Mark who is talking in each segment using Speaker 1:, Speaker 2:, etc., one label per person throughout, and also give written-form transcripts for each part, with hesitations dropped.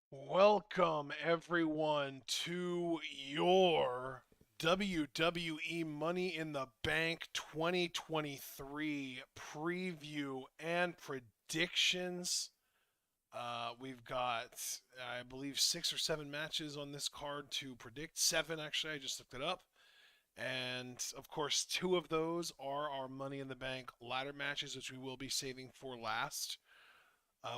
Speaker 1: Welcome, everyone, to your WWE Money in the Bank 2023 preview and predictions. We've got, I believe, 6 or 7 matches on this card to predict. 7, actually, I just looked it up. And of course, 2 of those are our Money in the Bank ladder matches, which we will be saving for last.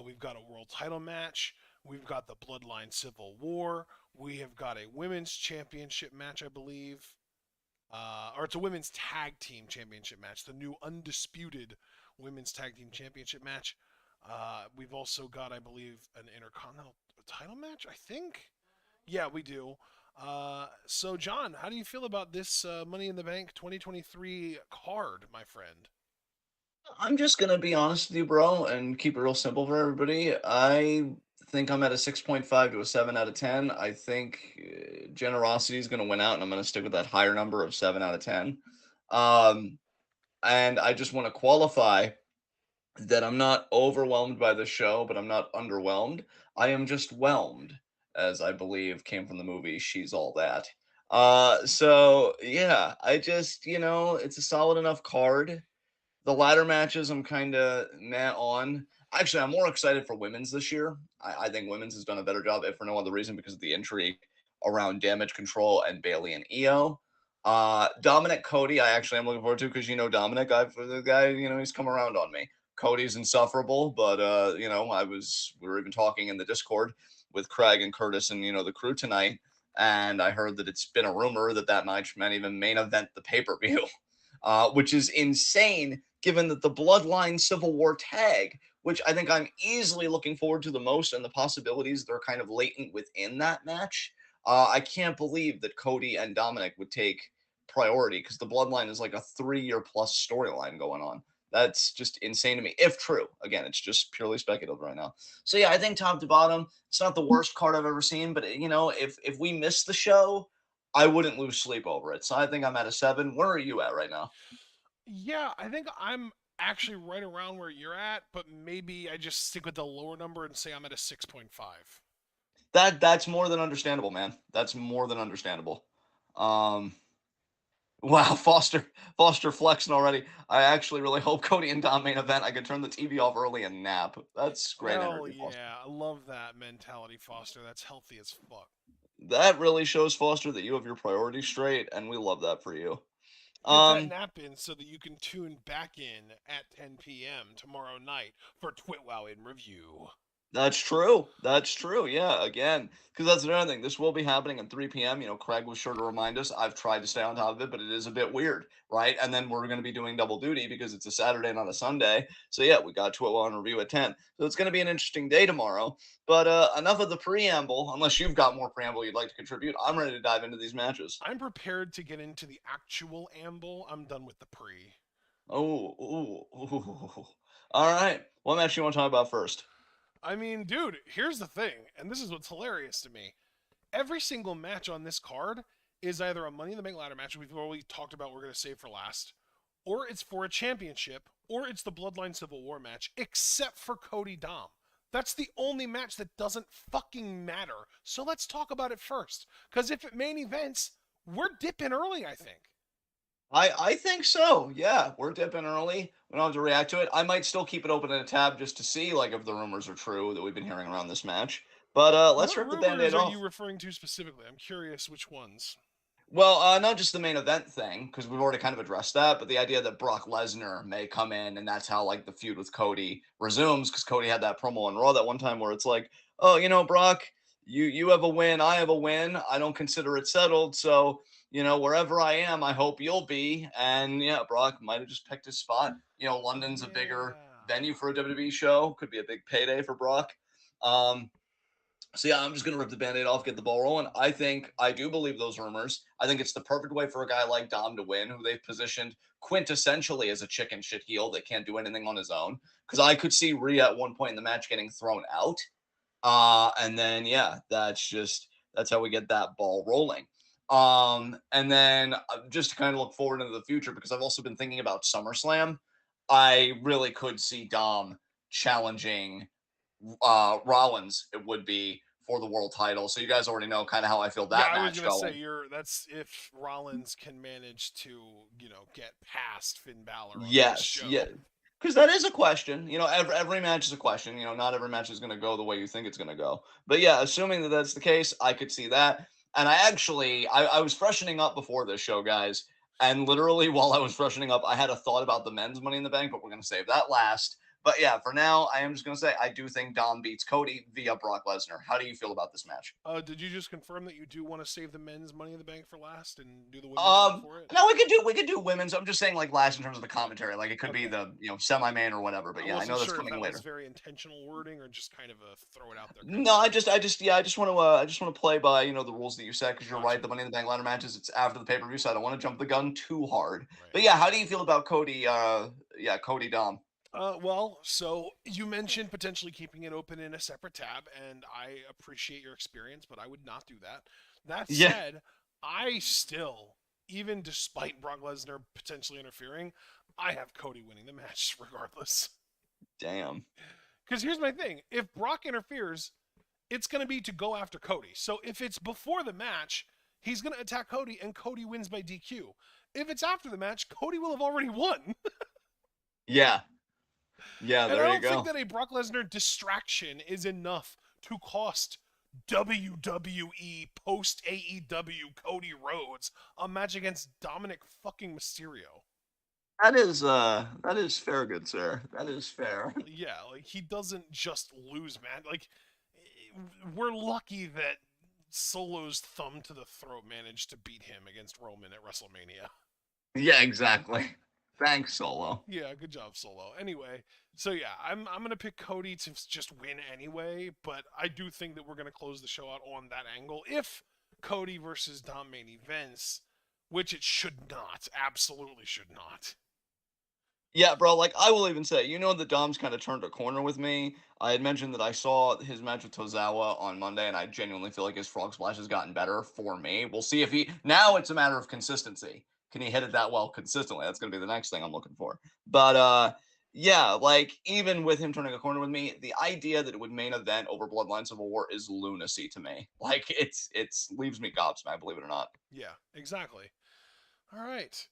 Speaker 1: We've got a world title match. We've got the Bloodline Civil War. We have got a women's championship match, I believe. Or it's a women's tag team championship match, the new undisputed women's tag team championship match. We've also got, I believe, an intercontinental title match, I think. Yeah, we do. So, John, how do you feel about this Money in the Bank 2023 card, my friend?
Speaker 2: I'm just gonna be honest with you, bro, and keep it real simple for everybody. I think I'm at a 6.5 to a 7 out of 10. I think generosity is gonna win out, and I'm gonna stick with that higher number of 7 out of 10. Um, and I just want to qualify that I'm not overwhelmed by the show, but I'm not underwhelmed. I am just whelmed, as I believe came from the movie She's All That. So yeah, I just it's a solid enough card. The ladder matches, I'm kind of meh on. Actually, I'm more excited for women's this year. I think women's has done a better job, if for no other reason, because of the intrigue around Damage Control and Bailey and Io. Dominic Cody, I actually am looking forward to because Dominic, the guy, he's come around on me. Cody's insufferable, but we were even talking in the Discord with Craig and Curtis and the crew tonight, and I heard that it's been a rumor that that match might even main event the pay per view, which is insane given that the Bloodline Civil War tag, which I think I'm easily looking forward to the most, and the possibilities that are kind of latent within that match. I can't believe that Cody and Dominic would take priority because the Bloodline is like a 3-year plus storyline going on. That's just insane to me. If true, again, it's just purely speculative right now. So yeah, I think top to bottom, it's not the worst card I've ever seen, but if we miss the show, I wouldn't lose sleep over it. So I think I'm at a 7. Where are you at right now?
Speaker 1: Yeah, I think I'm actually right around where you're at, but maybe I just stick with the lower number and say I'm at a 6.5.
Speaker 2: That's more than understandable, man. That's more than understandable. Um, wow, Foster flexing already. I actually really hope Cody and Dom main event. I could turn the TV off early and nap. That's great
Speaker 1: Hell
Speaker 2: energy, Foster.
Speaker 1: yeah, I love that mentality, Foster. That's healthy as fuck.
Speaker 2: That really shows Foster that you have your priorities straight, and we love that for you.
Speaker 1: Get that
Speaker 2: Um,
Speaker 1: nap in so that you can tune back in at 10 p.m. tomorrow night for Twitwow in review.
Speaker 2: That's true. That's true. Yeah, again, because that's another thing. This will be happening at 3 p.m. Craig was sure to remind us. I've tried to stay on top of it, but it is a bit weird, right? And then we're going to be doing double duty because it's a Saturday, not a Sunday. So yeah, we got to it on review at 10. So it's going to be an interesting day tomorrow. But enough of the preamble. Unless you've got more preamble you'd like to contribute, I'm ready to dive into these matches.
Speaker 1: I'm prepared to get into the actual amble. I'm done with the pre.
Speaker 2: Oh, ooh, ooh. All right. What match you want to talk about first?
Speaker 1: I mean, dude, here's the thing, and this is what's hilarious to me. Every single match on this card is either a Money in the Bank ladder match, we've already talked about we're going to save for last, or it's for a championship, or it's the Bloodline Civil War match, except for Cody Dom. That's the only match that doesn't fucking matter. So let's talk about it first. Because if it main events, we're dipping early, I think.
Speaker 2: I think so. Yeah, we're dipping early. We don't have to react to it. I might still keep it open in a tab just to see like if the rumors are true that we've been hearing around this match. But let's
Speaker 1: What
Speaker 2: rip the
Speaker 1: rumors
Speaker 2: band-aid
Speaker 1: are you
Speaker 2: off.
Speaker 1: referring to specifically? I'm curious which ones.
Speaker 2: Well, not just the main event thing because we've already kind of addressed that, but the idea that Brock Lesnar may come in and that's how like the feud with Cody resumes because Cody had that promo on Raw that one time where it's like, oh, Brock, you have a win, I have a win. I don't consider it settled, so wherever I am, I hope you'll be. And yeah, Brock might have just picked his spot. London's a bigger
Speaker 1: Yeah.
Speaker 2: venue for a WWE show. Could be a big payday for Brock. Um, so yeah, I'm just gonna rip the band-aid off, get the ball rolling. I do believe those rumors. I think it's the perfect way for a guy like Dom to win, who they've positioned quintessentially as a chicken shit heel that can't do anything on his own. Because I could see Rhea at one point in the match getting thrown out. And then yeah, that's how we get that ball rolling. And then just to kind of look forward into the future, because I've also been thinking about SummerSlam. I really could see Dom challenging Rollins, it would be for the world title. So you guys already know kind of how I feel
Speaker 1: Yeah,
Speaker 2: that
Speaker 1: I was
Speaker 2: match
Speaker 1: gonna say
Speaker 2: going.
Speaker 1: that's if Rollins can manage to, get past Finn Balor on this
Speaker 2: Yes, yeah.
Speaker 1: show.
Speaker 2: Because that is a question. Every match is a question. Not every match is going to go the way you think it's going to go. But yeah, assuming that that's the case, I could see that. And I was freshening up before this show, guys. And literally while I was freshening up, I had a thought about the men's Money in the Bank, but we're going to save that last. But yeah, for now, I am just going to say I do think Dom beats Cody via Brock Lesnar. How do you feel about this match?
Speaker 1: Did you just confirm that you do want to save the men's Money in the Bank for last and do the women's right before it?
Speaker 2: No, we could do women's. I'm just saying like last in terms of the commentary. Like it could be
Speaker 1: Okay.
Speaker 2: the semi main or whatever. But
Speaker 1: I
Speaker 2: yeah, I
Speaker 1: wasn't
Speaker 2: know that's
Speaker 1: sure if
Speaker 2: coming
Speaker 1: that was
Speaker 2: later.
Speaker 1: very intentional wording or just kind of a throw it out there kind of
Speaker 2: No, I
Speaker 1: thing.
Speaker 2: just, I just, yeah, I just want to play by the rules that you set because you're right.
Speaker 1: Gotcha.
Speaker 2: The Money in the Bank ladder matches, it's after the pay per view, so I don't want to jump the gun too hard.
Speaker 1: Right.
Speaker 2: But yeah, how do you feel about Cody? Yeah, Cody Dom.
Speaker 1: Well, so you mentioned potentially keeping it open in a separate tab, and I appreciate your experience, but I would not do that. That
Speaker 2: Yeah,
Speaker 1: said, I still, even despite Brock Lesnar potentially interfering, I have Cody winning the match regardless.
Speaker 2: damn.
Speaker 1: Because here's my thing: if Brock interferes, it's going to be to go after Cody. So if it's before the match, he's going to attack Cody, and Cody wins by DQ. If it's after the match, Cody will have already won.
Speaker 2: Yeah, yeah.
Speaker 1: And I
Speaker 2: There you
Speaker 1: don't think
Speaker 2: go.
Speaker 1: that a Brock Lesnar distraction is enough to cost WWE post AEW Cody Rhodes a match against Dominic fucking Mysterio.
Speaker 2: That is fair, good sir. That is fair.
Speaker 1: Yeah, like he doesn't just lose, man. Like we're lucky that Solo's thumb to the throat managed to beat him against Roman at WrestleMania.
Speaker 2: Yeah, exactly. Thanks, Solo.
Speaker 1: Yeah, good job, Solo. Anyway, so yeah, I'm gonna pick Cody to just win anyway, but I do think that we're gonna close the show out on that angle if Cody versus Dom main events, which it should not, absolutely should not.
Speaker 2: Yeah, bro, like, I will even say, the Dom's kinda turned a corner with me. I had mentioned that I saw his match with Tozawa on Monday, and I genuinely feel like his frog splash has gotten better for me. We'll see if he now it's a matter of consistency. Can he hit it that well consistently? That's gonna be the next thing I'm looking for. But, yeah, like, even with him turning a corner with me, the idea that it would main event over Bloodline Civil War is lunacy to me. Like, it's leaves me gobsmacked, believe it or not.
Speaker 1: Yeah, exactly. All right.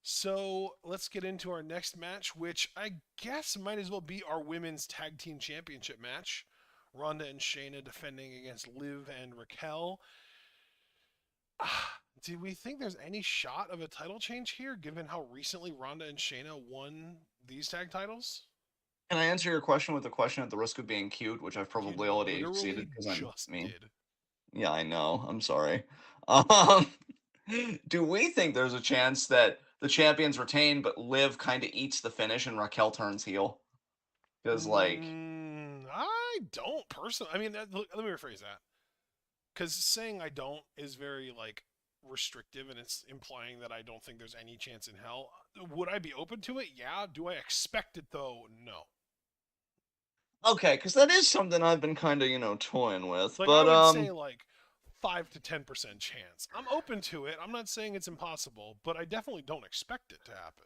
Speaker 1: So let's get into our next match, which I guess might as well be our women's tag team championship match. Ronda and Shayna defending against Liv and Raquel. Do we think there's any shot of a title change here, given how recently Ronda and Shayna won these tag titles?
Speaker 2: Can I answer your question with a question at the risk of being cute, which I've
Speaker 1: You
Speaker 2: probably already
Speaker 1: literally
Speaker 2: exceeded because I'm
Speaker 1: just
Speaker 2: mean?
Speaker 1: did.
Speaker 2: Yeah, I know. I'm sorry. Um, do we think there's a chance that the champions retain, but Liv kind of eats the finish and Raquel turns heel? Because, like,
Speaker 1: I don't personally. I mean, let me rephrase that. Because saying I don't is very like restrictive, and it's implying that I don't think there's any chance in hell. Would I be open to it? Yeah. Do I expect it though? No.
Speaker 2: okay, because that is something I've been kind of, toying with.
Speaker 1: Like I
Speaker 2: But,
Speaker 1: would say like 5 to 10% chance. I'm open to it. I'm not saying it's impossible, but I definitely don't expect it to happen.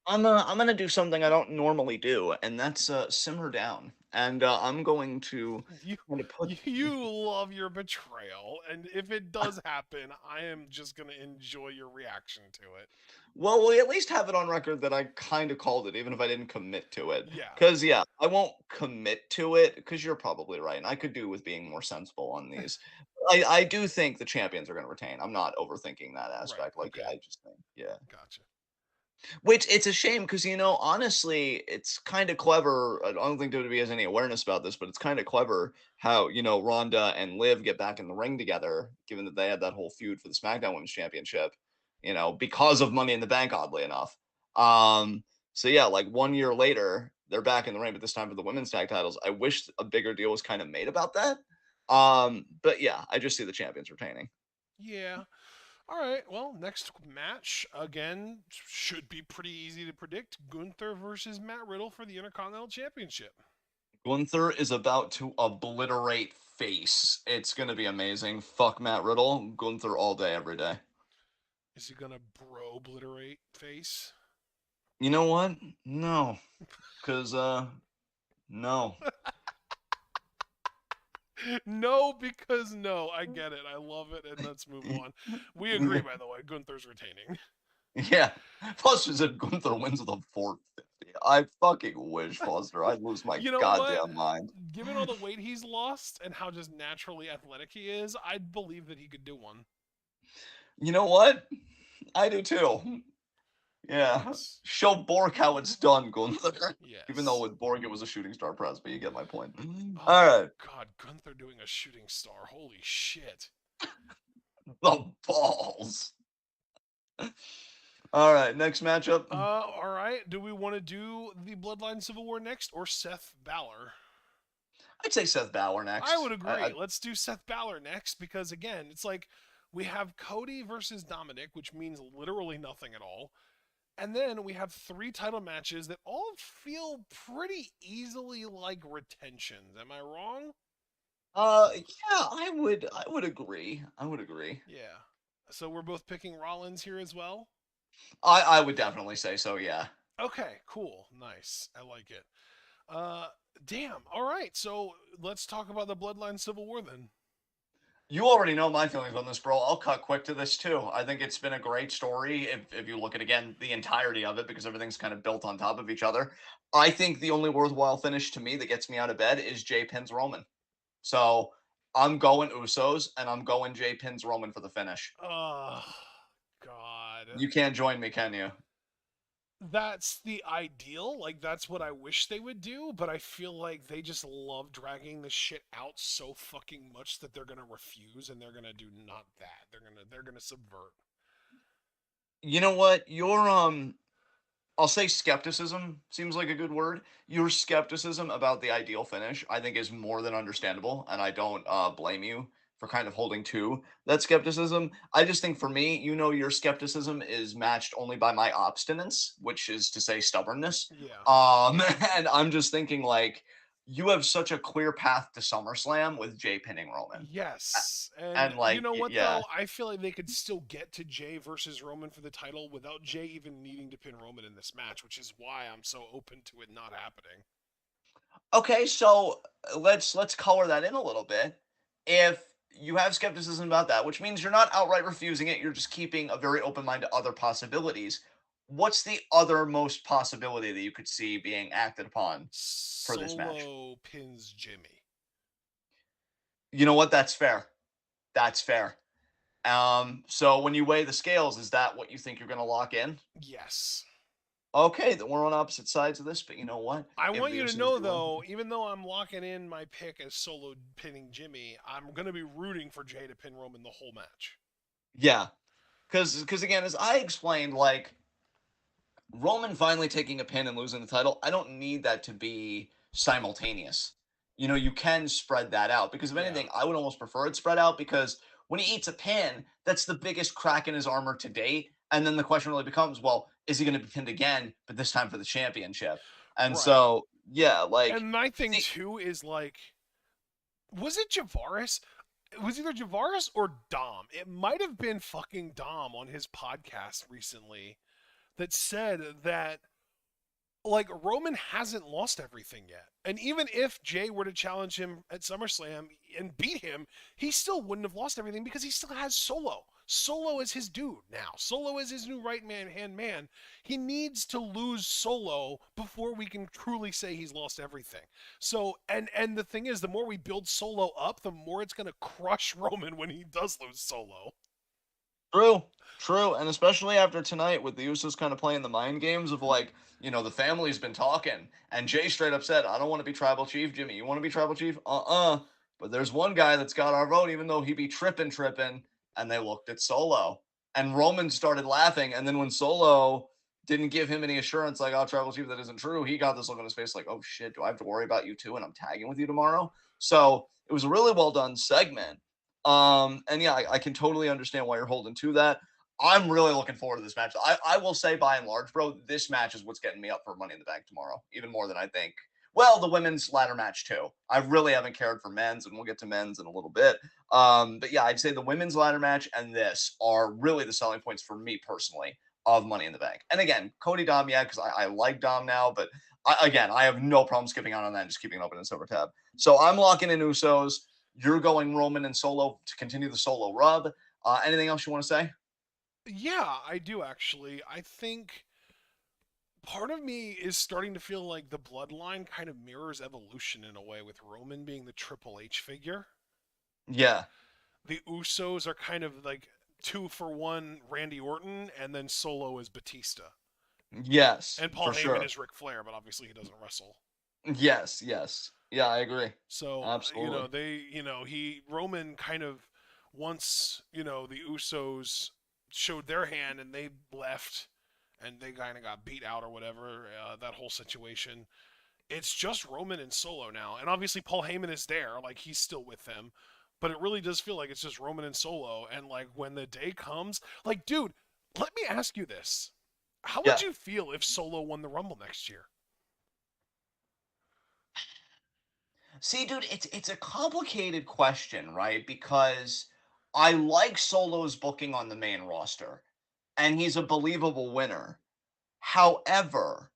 Speaker 2: I'm gonna do something I don't normally do, and that's simmer down. And I'm going to
Speaker 1: You
Speaker 2: kind of put.
Speaker 1: you love your betrayal, and if it does happen, I am just gonna enjoy your reaction to it.
Speaker 2: Well, we at least have it on record that I kind of called it, even if I didn't commit to it.
Speaker 1: Yeah,
Speaker 2: Because, yeah, I won't commit to it, because you're probably right. And I could do with being more sensible on these. I do think the champions are going to retain. I'm not overthinking that
Speaker 1: right.
Speaker 2: aspect. Like,
Speaker 1: Okay,
Speaker 2: I just think, yeah.
Speaker 1: gotcha.
Speaker 2: Which it's a shame because, honestly, it's kind of clever. I don't think WWE has any awareness about this, but it's kind of clever how, Ronda and Liv get back in the ring together, given that they had that whole feud for the SmackDown Women's Championship, because of Money in the Bank, oddly enough. So yeah, like 1 year later, they're back in the ring, but this time for the women's tag titles. I wish a bigger deal was kind of made about that. But yeah, I just see the champions retaining.
Speaker 1: Yeah. All right. Well, next match again should be pretty easy to predict. Gunther versus Matt Riddle for the Intercontinental Championship.
Speaker 2: Gunther is about to obliterate face. It's gonna be amazing. Fuck Matt Riddle. Gunther all day, every day.
Speaker 1: Is he gonna bro obliterate face?
Speaker 2: You know what? No. Cause no.
Speaker 1: No, because no. I get it. I love it, and let's move on. We agree, by the way. Gunther's retaining.
Speaker 2: Yeah. Foster said Gunther wins with a 450. I fucking wish, Foster. I'd lose my
Speaker 1: You know what?
Speaker 2: goddamn mind.
Speaker 1: Given all the weight he's lost and how just naturally athletic he is, I'd believe that he could do one.
Speaker 2: You know what? I do too. Yeah.
Speaker 1: Yes.
Speaker 2: Show Borg how it's done, Gunther. Even though
Speaker 1: Yes.
Speaker 2: with Borg it was a shooting star press, but you get my point.
Speaker 1: Oh
Speaker 2: All
Speaker 1: my
Speaker 2: right.
Speaker 1: god, Gunther doing a shooting star. Holy shit.
Speaker 2: The balls. All right. Next matchup.
Speaker 1: All right. Do we want to do the Bloodline Civil War next or Seth Balor?
Speaker 2: I'd say Seth Balor
Speaker 1: I
Speaker 2: next.
Speaker 1: would agree. Let's do Seth Balor next because, again, it's like we have Cody versus Dominic, which means literally nothing at all. And then we have 3 title matches that all feel pretty easily like retentions. Am I wrong?
Speaker 2: Yeah, I would agree. I would agree.
Speaker 1: Yeah. So we're both picking Rollins here as well?
Speaker 2: I would definitely say so, yeah.
Speaker 1: Okay, cool. Nice. I like it. Uh damn. All right. So let's talk about the Bloodline Civil War then.
Speaker 2: You already know my feelings on this, bro. I'll cut quick to this too. I think it's been a great story if you look at again the entirety of it because everything's kind of built on top of each other. I think the only worthwhile finish to me that gets me out of bed is Jay pins Roman. So I'm going Usos and I'm going Jay pins Roman for the finish.
Speaker 1: Oh god.
Speaker 2: You can't join me, can you?
Speaker 1: That's the ideal. Like that's what I wish they would do, but I feel like they just love dragging the shit out so fucking much that they're gonna refuse and they're gonna do not that. They're gonna subvert.
Speaker 2: You know what? I'll say skepticism seems like a good word. Your skepticism about the ideal finish, I think, is more than understandable, and I don't blame you for kind of holding to that skepticism. I just think for me, your skepticism is matched only by my obstinance, which is to say stubbornness.
Speaker 1: Yeah.
Speaker 2: And I'm just thinking like you have such a clear path to SummerSlam with Jay pinning Roman,
Speaker 1: Yes. And
Speaker 2: and
Speaker 1: you
Speaker 2: like
Speaker 1: know what
Speaker 2: yeah,
Speaker 1: though? I feel like they could still get to Jay versus Roman for the title without Jay even needing to pin Roman in this match, which is why I'm so open to it not happening.
Speaker 2: okay, so let's color that in a little bit. If you have skepticism about that, which means you're not outright refusing it, you're just keeping a very open mind to other possibilities. What's the other most possibility that you could see being acted upon for this match?
Speaker 1: Solo pins Jimmy.
Speaker 2: You know what? That's fair. That's fair. So when you weigh the scales, is that what you think you're going to lock in?
Speaker 1: Yes.
Speaker 2: Okay, then we're on opposite sides of this, but you know what?
Speaker 1: I
Speaker 2: If
Speaker 1: want
Speaker 2: the
Speaker 1: you to
Speaker 2: Usos
Speaker 1: know
Speaker 2: do win,
Speaker 1: though, even though I'm locking in my pick as solo pinning Jimmy, I'm gonna be rooting for Jay to pin Roman the whole match.
Speaker 2: yeah, because again, as I explained, like Roman finally taking a pin and losing the title, I don't need that to be simultaneous. You can spread that out because if
Speaker 1: Yeah.
Speaker 2: anything, I would almost prefer it spread out because when he eats a pin, that's the biggest crack in his armor to date. And then the question really becomes, well, is he going to be pinned again, but this time for the championship? And
Speaker 1: Right.
Speaker 2: so, yeah, like,
Speaker 1: And my thing
Speaker 2: the,
Speaker 1: too is like, was it Javaris? It was either Javaris or Dom. It might have been fucking Dom on his podcast recently that said that like Roman hasn't lost everything yet. And even if Jay were to challenge him at SummerSlam and beat him, he still wouldn't have lost everything because he still has Solo. Solo is his dude now. Solo is his new right hand man. He needs to lose Solo before we can truly say he's lost everything. So and the thing is the more we build Solo up, the more it's going to crush Roman when he does lose Solo.
Speaker 2: True, true, and especially after tonight with the Usos kind of playing the mind games of like, the family's been talking, and Jay straight up said, "I don't want to be tribal chief, Jimmy. You want to be tribal chief? But there's one guy that's got our vote, even though he be tripping, and they looked at Solo, and Roman started laughing, and then when Solo didn't give him any assurance, like, "Oh, tribal chief, that isn't true," he got this look on his face, like, "Oh shit, do I have to worry about you too? And I'm tagging with you tomorrow." So it was a really well done segment. And yeah, I can totally understand why you're holding to that. I'm really looking forward to this match. I will say, by and large, bro, this match is what's getting me up for Money in the Bank tomorrow, even more than I think. Well, the women's ladder match too. I really haven't cared for men's, and we'll get to men's in a little bit. But yeah, I'd say the women's ladder match and this are really the selling points for me personally of Money in the Bank. And again, Cody Dom, yeah, because I like Dom now, but again, I have no problem skipping out on that and just keeping it open in silver tab. So I'm locking in Usos. You're going Roman and Solo to continue the Solo rub. Anything else you want to say?
Speaker 1: Yeah, I do actually. I think part of me is starting to feel like the bloodline kind of mirrors evolution in a way, with Roman being the Triple H figure.
Speaker 2: Yeah.
Speaker 1: The Usos are kind of like two for one Randy Orton, and then Solo is Batista.
Speaker 2: Yes,
Speaker 1: And Paul
Speaker 2: for
Speaker 1: Heyman
Speaker 2: sure.
Speaker 1: is Ric Flair, but obviously he doesn't wrestle.
Speaker 2: Yes, yes. Yeah, I agree.
Speaker 1: So,
Speaker 2: Absolutely.
Speaker 1: Roman kind of, once, the Usos showed their hand and they left and they kind of got beat out or whatever, that whole situation. It's just Roman and Solo now. And obviously Paul Heyman is there, like he's still with them. But it really does feel like it's just Roman and Solo. And like when the day comes, like, dude, let me ask you this. How would
Speaker 2: Yeah.
Speaker 1: you feel if Solo won the Rumble next year?
Speaker 2: See, dude, it's a complicated question, right? Because I like Solo's booking on the main roster, and he's a believable winner. However,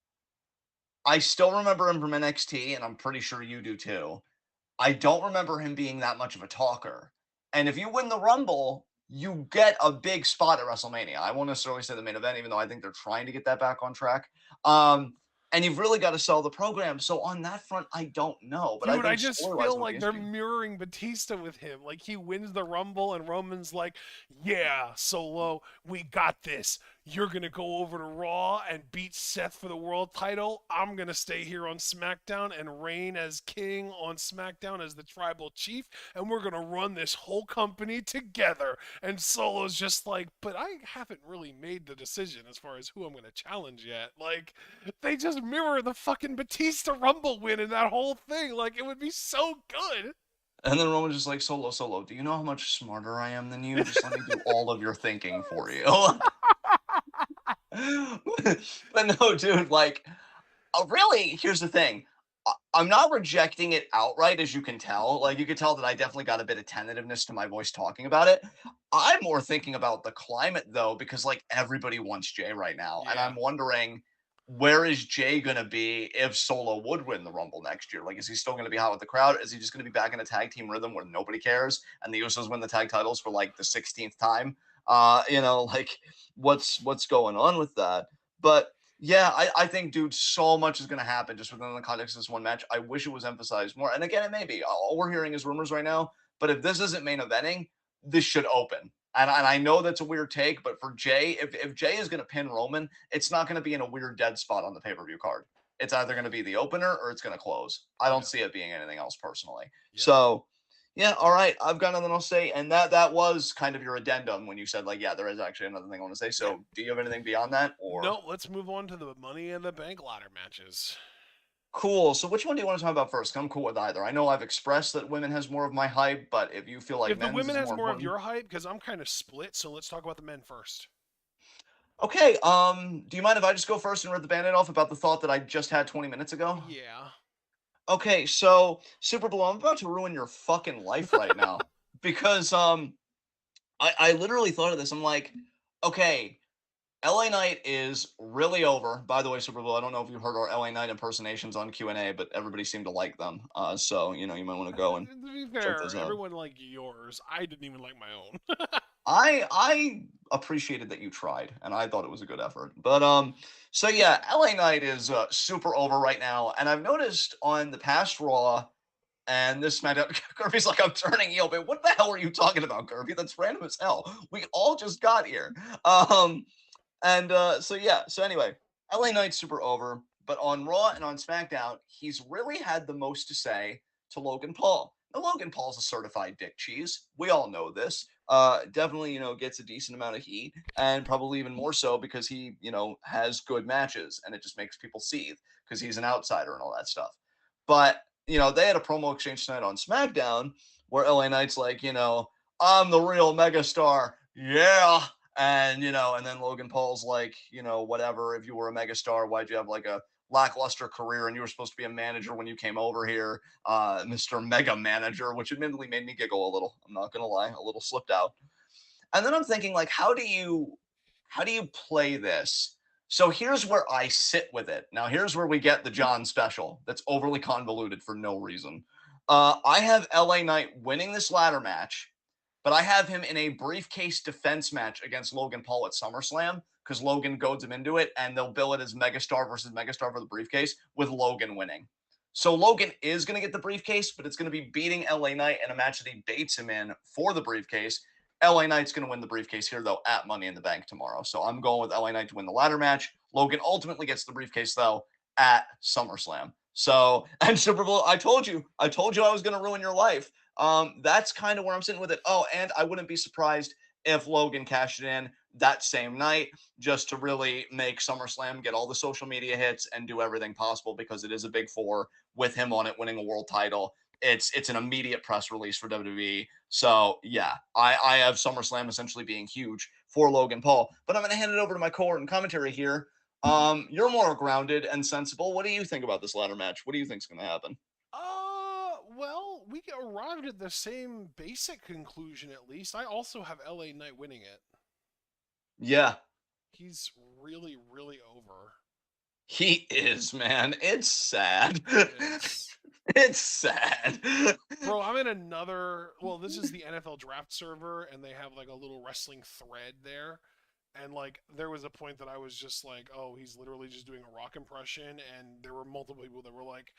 Speaker 2: I still remember him from NXT, and I'm pretty sure you do too. I don't remember him being that much of a talker. And if you win the Rumble, you get a big spot at WrestleMania. I won't necessarily say the main event, even though I think they're trying to get that back on track. And you've really got to sell the program. So on that front, I don't know, but I
Speaker 1: Dude, I
Speaker 2: think
Speaker 1: just
Speaker 2: story wise, it
Speaker 1: feel
Speaker 2: would be
Speaker 1: like they're
Speaker 2: interesting.
Speaker 1: mirroring Batista with him. Like he wins the Rumble and Roman's like, "Yeah, Solo, we got this. You're going to go over to Raw and beat Seth for the world title. I'm going to stay here on SmackDown and reign as king on SmackDown as the tribal chief, and we're going to run this whole company together." And Solo's just like, "But I haven't really made the decision as far as who I'm going to challenge yet." Like they just mirror the fucking Batista Rumble win in that whole thing. Like it would be so good.
Speaker 2: And then Roman's just like, Solo, do you know how much smarter I am than you? Just let me do all of your thinking for you. But no, dude, like, really, here's the thing. I'm not rejecting it outright, as you can tell. Like, you can tell that I definitely got a bit of tentativeness to my voice talking about it. I'm more thinking about the climate, though, because, like, everybody wants Jay right now. And
Speaker 1: Yeah,
Speaker 2: I'm wondering, where is Jay going to be if Solo would win the Rumble next year? Like, is he still going to be hot with the crowd? Is he just going to be back in a tag team rhythm where nobody cares and the Usos win the tag titles for like the 16th time? Like, what's going on with that? But yeah, I think, dude, so much is going to happen just within the context of this one match. I wish it was emphasized more. And again, it may be. All we're hearing is rumors right now. But if this isn't main eventing, this should open. And I know that's a weird take, but for Jay, if Jay is going to pin Roman, it's not going to be in a weird dead spot on the pay per view card. It's either going to be the opener or it's going to close. I don't
Speaker 1: yeah,
Speaker 2: see it being anything else personally.
Speaker 1: yeah.
Speaker 2: So, yeah, all right. I've got nothing else to say. And that was kind of your addendum when you said, like, yeah, there is actually another thing I want to say. So, do you have anything beyond that? Or
Speaker 1: No, let's move on to the Money in the Bank ladder matches.
Speaker 2: cool. So which one do you want to talk about first? I'm cool with either. I know I've expressed that women has more of my hype, but if you feel like
Speaker 1: If the
Speaker 2: men's
Speaker 1: women
Speaker 2: is
Speaker 1: has
Speaker 2: more
Speaker 1: more of
Speaker 2: important.
Speaker 1: your hype, because I'm kind of split, so let's talk about the men first.
Speaker 2: Okay, do you mind if I just go first and rip the band-aid off about the thought that I just had 20 minutes ago?
Speaker 1: Yeah.
Speaker 2: Okay, so Super Blue, I'm about to ruin your fucking life right now. Because I literally thought of this. I'm like, okay, LA Knight is really over. By the way, Super Bowl, I don't know if you heard our LA Knight impersonations on Q&A, but everybody seemed to like them. So, you might want to go and
Speaker 1: To be
Speaker 2: check
Speaker 1: fair,
Speaker 2: those out.
Speaker 1: everyone liked yours. I didn't even like my own.
Speaker 2: I appreciated that you tried, and I thought it was a good effort. But so yeah, LA Knight is super over right now, and I've noticed on the past Raw and this SmackDown, Kirby's like, I'm turning heel, but what the hell are you talking about, Kirby? That's random as hell. We all just got here. And so yeah, so anyway, LA Knight's super over, but on Raw and on SmackDown, he's really had the most to say to Logan Paul. Now, Logan Paul's a certified dick cheese. We all know this. Definitely, gets a decent amount of heat, and probably even more so because he, has good matches, and it just makes people seethe because he's an outsider and all that stuff. But they had a promo exchange tonight on SmackDown where LA Knight's like, I'm the real megastar. Yeah, and then Logan Paul's like, whatever, if you were a megastar, why'd you have like a lackluster career and you were supposed to be a manager when you came over here, Mr. Mega Manager, which admittedly made me giggle a little. I'm not gonna lie, a little slipped out. And then I'm thinking, like, how do you play this? So here's where I sit with it. Now here's where we get the John special that's overly convoluted for no reason. I have LA Knight winning this ladder match, but I have him in a briefcase defense match against Logan Paul at SummerSlam because Logan goads him into it, and they'll bill it as Megastar versus Megastar for the briefcase with Logan winning. So Logan is going to get the briefcase, but it's going to be beating LA Knight in a match that he baits him in for the briefcase. LA Knight's going to win the briefcase here, though, at Money in the Bank tomorrow. So I'm going with LA Knight to win the ladder match. Logan ultimately gets the briefcase, though, at SummerSlam. So, and Super Bowl, I told you I was going to ruin your life. That's kind of where I'm sitting with it. Oh, and I wouldn't be surprised if Logan cashed it in that same night just to really make SummerSlam get all the social media hits and do everything possible because it is a big four with him on it winning a world title. It's an immediate press release for WWE. So yeah, I have SummerSlam essentially being huge for Logan Paul. But I'm going to hand it over to my co-art and commentary here. You're more grounded and sensible. What do you think about this ladder match? What do you think is going to happen?
Speaker 1: Well, we arrived at the same basic conclusion at least. I also have LA Knight winning it.
Speaker 2: Yeah,
Speaker 1: He's really, really over.
Speaker 2: he is, man. It's sad.
Speaker 1: It is.
Speaker 2: It's sad.
Speaker 1: Bro, I'm in another. Well, this is the NFL draft server, and they have like a little wrestling thread there. And like, there was a point that I was just like, oh, he's literally just doing a rock impression. And there were multiple people that were like,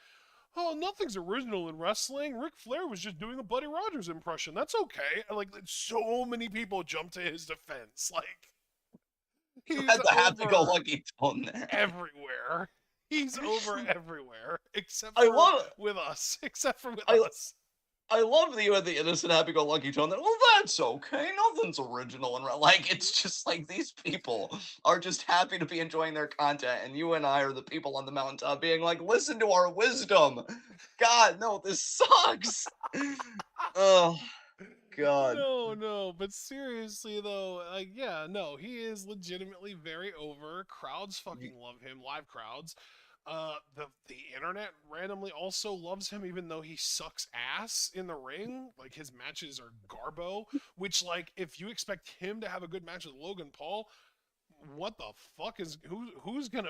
Speaker 1: oh, nothing's original in wrestling. Ric Flair was just doing a Buddy Rogers impression. That's okay. And like, so many people jumped to his defense. Like, he's
Speaker 2: Had the
Speaker 1: over
Speaker 2: happy-go-lucky tone there.
Speaker 1: everywhere. He's over everywhere, except
Speaker 2: I
Speaker 1: for
Speaker 2: love
Speaker 1: with us. Except for with
Speaker 2: I
Speaker 1: us.
Speaker 2: I love that you had the innocent happy-go-lucky tone there. Well, that's okay. Nothing's original and like it's just like these people are just happy to be enjoying their content, and you and I are the people on the mountaintop being like, listen to our wisdom. God, no, this sucks. Oh God.
Speaker 1: No, but seriously though, like yeah, no, he is legitimately very over. Crowds fucking love him, live crowds. The internet randomly also loves him, even though he sucks ass in the ring. Like his matches are garbo. Which like, if you expect him to have a good match with Logan Paul, what the fuck is who's gonna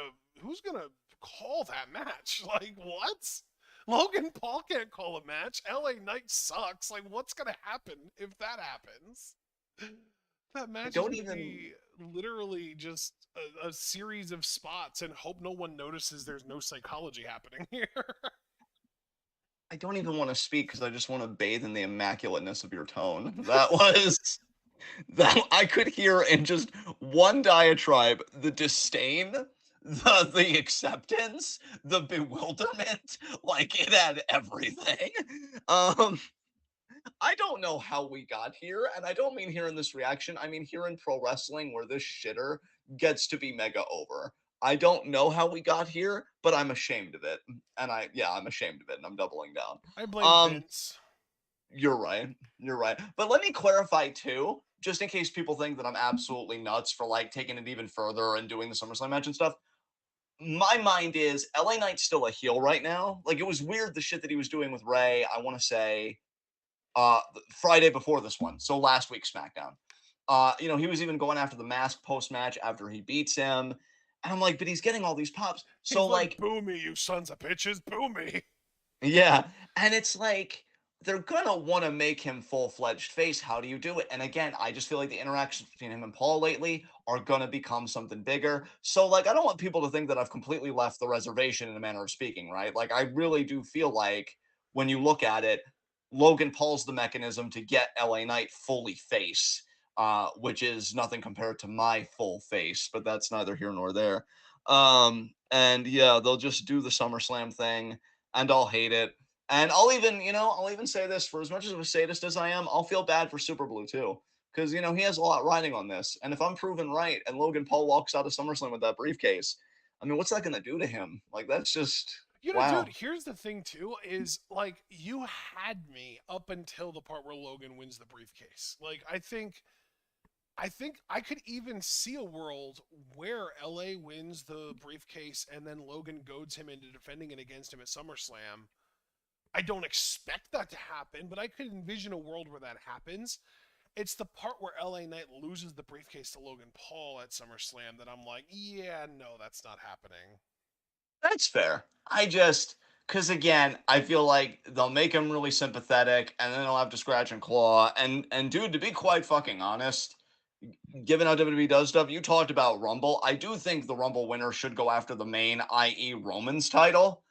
Speaker 1: call that match? Like what? Logan Paul can't call a match. LA Knight sucks. Like what's gonna happen if that happens? That
Speaker 2: I
Speaker 1: match is
Speaker 2: don't
Speaker 1: gonna
Speaker 2: even
Speaker 1: be literally just a series of spots and hope no one notices there's no psychology happening here.
Speaker 2: I don't even want to speak because I just want to bathe in the immaculateness of your tone. That was that I could hear in just one diatribe the disdain, the acceptance, the bewilderment, like it had everything. Um, I don't know how we got here, and I don't mean here in this reaction. I mean here in pro wrestling where this shitter gets to be mega over. I don't know how we got here, but I'm ashamed of it. And I'm ashamed of it, and I'm doubling down.
Speaker 1: I blame
Speaker 2: Um,
Speaker 1: Vince.
Speaker 2: you're right. You're right. But let me clarify too, just in case people think that I'm absolutely nuts for like taking it even further and doing the SummerSlam match and stuff. My mind is LA Knight's still a heel right now. Like it was weird the shit that he was doing with Ray. I want to say Friday before this one, so last week's SmackDown. He was even going after the mask post match after he beats him, and I'm like, but he's getting all these pops. So
Speaker 1: He's like,
Speaker 2: like,
Speaker 1: boo me, you sons of bitches, boo me.
Speaker 2: yeah, and it's like they're gonna want to make him full-fledged face. How do you do it? And again, I just feel like the interactions between him and Paul lately are gonna become something bigger. So like, I don't want people to think that I've completely left the reservation in a manner of speaking, right? Like, I really do feel like when you look at it, Logan Paul's the mechanism to get LA Knight fully face, which is nothing compared to my full face, but that's neither here nor there. And yeah, they'll just do the SummerSlam thing and I'll hate it. And I'll even say this for as much of a sadist as I am, I'll feel bad for Super Blue too. Because, he has a lot riding on this. And if I'm proven right and Logan Paul walks out of SummerSlam with that briefcase, I mean, what's that going to do to him? Like, that's just,
Speaker 1: Dude,
Speaker 2: wow.
Speaker 1: here's the thing too, is like you had me up until the part where Logan wins the briefcase. Like I think I could even see a world where LA wins the briefcase and then Logan goads him into defending it against him at SummerSlam. I don't expect that to happen, but I could envision a world where that happens. It's the part where LA Knight loses the briefcase to Logan Paul at SummerSlam that I'm like, yeah, no, that's not happening.
Speaker 2: That's fair. I just Because again, I feel like they'll make him really sympathetic, and then he'll have to scratch and claw. And dude, to be quite fucking honest, given how WWE does stuff, you talked about Rumble. I do think the Rumble winner should go after the main, i.e., Roman's title.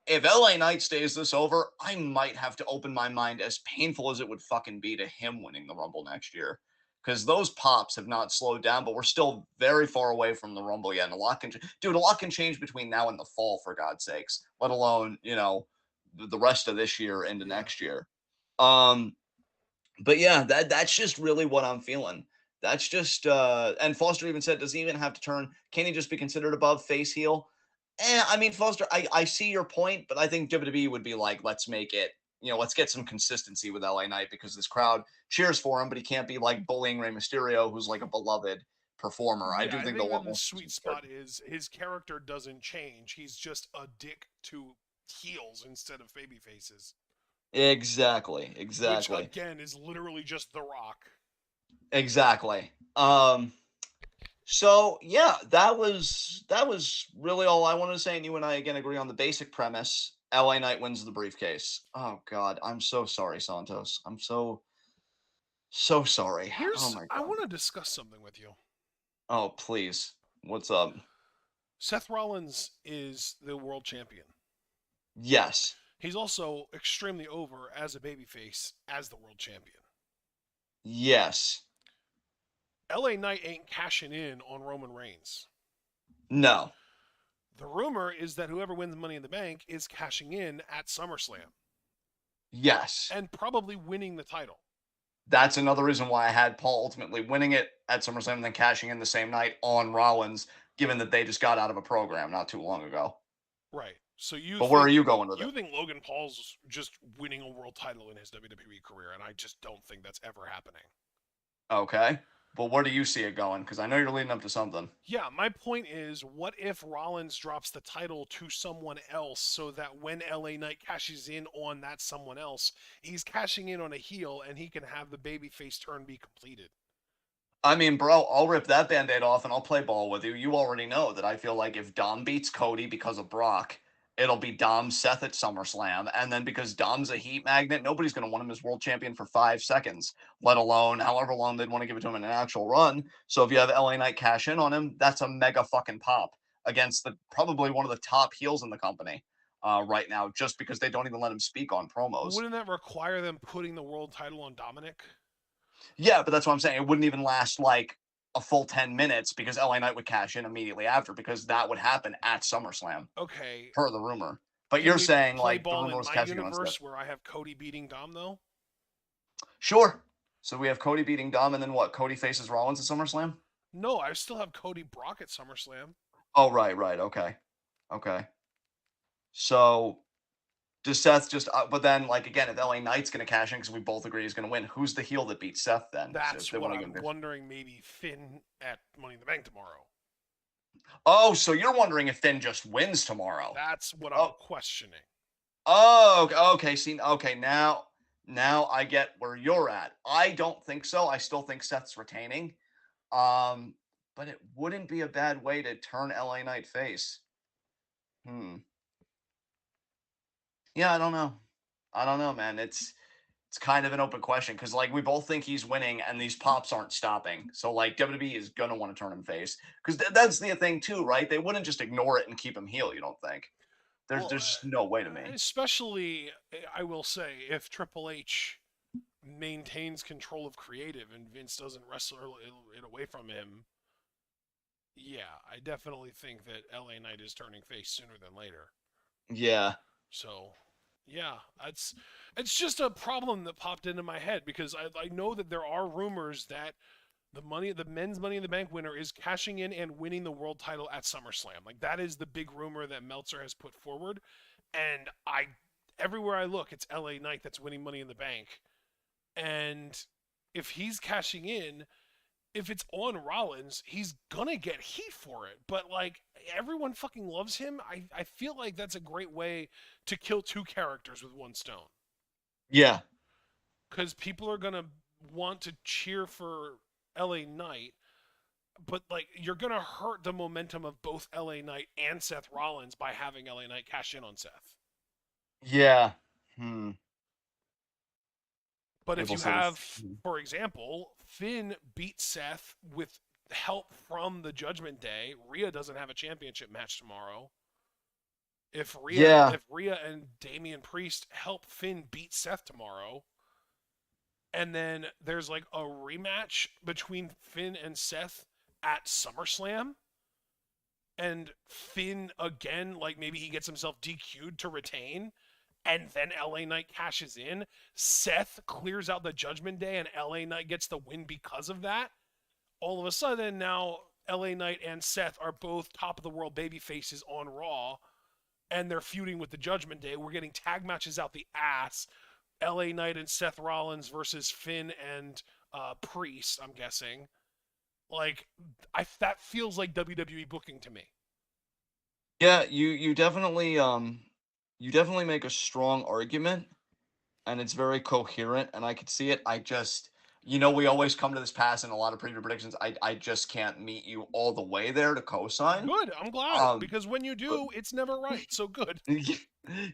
Speaker 2: If LA Knight stays this over, I might have to open my mind, as painful as it would fucking be, to him winning the Rumble next year. Because those pops have not slowed down, but we're still very far away from the Rumble yet. And a lot can, dude, a lot can change between now and the fall, for God's sakes. Let alone, the rest of this year into
Speaker 1: Yeah.
Speaker 2: next year. Um, but yeah, that's just really what I'm feeling. That's just and Foster even said, does he even have to turn? Can he just be considered above face heel? I mean, Foster, I see your point, but I think WWE would be like, let's make it, let's get some consistency with LA Knight, because this crowd cheers for him, but he can't be like bullying Rey Mysterio, who's like a beloved performer. I
Speaker 1: Yeah,
Speaker 2: do
Speaker 1: I
Speaker 2: think
Speaker 1: think
Speaker 2: they'll
Speaker 1: that
Speaker 2: want
Speaker 1: the
Speaker 2: more
Speaker 1: sweet
Speaker 2: consistency there.
Speaker 1: spot is his character doesn't change. He's just a dick to heels instead of baby faces,
Speaker 2: Exactly,
Speaker 1: which
Speaker 2: exactly,
Speaker 1: again is literally just The Rock.
Speaker 2: exactly. So yeah, that was really all I wanted to say. And you and I again agree on the basic premise. LA Knight wins the briefcase. Oh God, I'm so sorry, Santos. I'm so sorry. Oh my
Speaker 1: I
Speaker 2: God.
Speaker 1: want to discuss something with you.
Speaker 2: Oh please. What's up?
Speaker 1: Seth Rollins is the world champion.
Speaker 2: Yes.
Speaker 1: He's also extremely over as a babyface as the world champion.
Speaker 2: Yes.
Speaker 1: LA Knight ain't cashing in on Roman Reigns.
Speaker 2: No.
Speaker 1: The rumor is that whoever wins Money in the Bank is cashing in at SummerSlam
Speaker 2: Yes.
Speaker 1: and probably winning the title.
Speaker 2: That's another reason why I had Paul ultimately winning it at SummerSlam and then cashing in the same night on Rollins, given that they just got out of a program not too long ago.
Speaker 1: Right. So you
Speaker 2: But where are
Speaker 1: think
Speaker 2: you going with it?
Speaker 1: Logan Paul's just winning a world title in his WWE career, and I just don't think that's ever happening.
Speaker 2: Okay. But where do you see it going? Because I know you're leading up to something.
Speaker 1: Yeah, my point is, what if Rollins drops the title to someone else so that when LA Knight cashes in on that someone else, he's cashing in on a heel and he can have the babyface turn be completed?
Speaker 2: I mean, bro, I'll rip that band-aid off and I'll play ball with you. You already know that I feel like if Dom beats Cody because of Brock, it'll be Dom Seth at SummerSlam. And then because Dom's a heat magnet, nobody's going to want him as world champion for 5 seconds, let alone however long they'd want to give it to him in an actual run. So if you have LA Knight cash in on him, that's a mega fucking pop against the probably one of the top heels in the company right now, just because they don't even let him speak on
Speaker 1: But
Speaker 2: promos.
Speaker 1: wouldn't that require them putting the world title on Dominic?
Speaker 2: Yeah, but that's what I'm saying. It wouldn't even last like a full 10 minutes because LA Knight would cash in immediately after, because that would happen at SummerSlam,
Speaker 1: Okay,
Speaker 2: per the rumor. But
Speaker 1: can
Speaker 2: you're
Speaker 1: we
Speaker 2: saying
Speaker 1: play
Speaker 2: like the
Speaker 1: ball
Speaker 2: rumor
Speaker 1: in
Speaker 2: was
Speaker 1: my
Speaker 2: cashing in on Seth.
Speaker 1: universe where I have Cody beating Dom, though?
Speaker 2: Sure. So we have Cody beating Dom, and then what? Cody faces Rollins at SummerSlam?
Speaker 1: No, I still have Cody Brock at SummerSlam.
Speaker 2: Oh, right, right. Okay. Okay. So does Seth just, but then, like, again, if LA Knight's going to cash in because we both agree he's going to win, who's the heel that beats Seth then? If
Speaker 1: That's
Speaker 2: they
Speaker 1: what
Speaker 2: want to
Speaker 1: I'm
Speaker 2: give this.
Speaker 1: wondering. Maybe Finn at Money in the Bank tomorrow.
Speaker 2: Oh, so you're wondering if Finn just wins tomorrow?
Speaker 1: That's what I'm
Speaker 2: Oh,
Speaker 1: questioning.
Speaker 2: Oh, okay. See, okay, now I get where you're at. I don't think so. I still think Seth's retaining. Um, but it wouldn't be a bad way to turn LA Knight face. Hmm. Yeah, I don't know. I don't know, man. It's kind of an open question because like we both think he's winning and these pops aren't stopping. So like WWE is gonna want to turn him face because that's the thing too, right? They wouldn't just ignore it and keep him heel. You don't think? There's
Speaker 1: Well,
Speaker 2: there's just no way to me.
Speaker 1: especially, I will say, if Triple H maintains control of creative and Vince doesn't wrestle it away from him, yeah, I definitely think that LA Knight is turning face sooner than later.
Speaker 2: Yeah.
Speaker 1: So, yeah, it's just a problem that popped into my head because I know that there are rumors that the men's Money in the Bank winner is cashing in and winning the world title at SummerSlam. Like that is the big rumor that Meltzer has put forward, and everywhere I look, it's LA Knight that's winning Money in the Bank, and if he's cashing in, if it's on Rollins, he's gonna get heat for it. But like everyone fucking loves him. I feel like that's a great way to kill two characters with one stone.
Speaker 2: Yeah.
Speaker 1: Because people are gonna want to cheer for LA Knight, but like you're gonna hurt the momentum of both LA Knight and Seth Rollins by having LA Knight cash in on Seth.
Speaker 2: Yeah. Hmm.
Speaker 1: But if
Speaker 2: Abel
Speaker 1: you
Speaker 2: said it's.
Speaker 1: have, for example, Finn beat Seth with help from the Judgment Day, Rhea doesn't have a championship match tomorrow.
Speaker 2: Yeah.
Speaker 1: If Rhea and Damian Priest help Finn beat Seth tomorrow, and then there's like a rematch between Finn and Seth at SummerSlam, and Finn again, like maybe he gets himself DQ'd to retain, and then LA Knight cashes in. Seth clears out the Judgment Day, and LA Knight gets the win because of that. All of a sudden, now LA Knight and Seth are both top of the world baby faces on Raw, and they're feuding with the Judgment Day. We're getting tag matches out the ass. LA Knight and Seth Rollins versus Finn and Priest, I'm guessing. Like, that feels like WWE booking to me.
Speaker 2: Yeah, you definitely make a strong argument, and it's very coherent, and I could see it. I just, we always come to this pass in a lot of preview predictions. I just can't meet you all the way there to co-sign.
Speaker 1: Good, I'm glad,
Speaker 2: Um,
Speaker 1: because when you
Speaker 2: but
Speaker 1: do, it's never right. So good.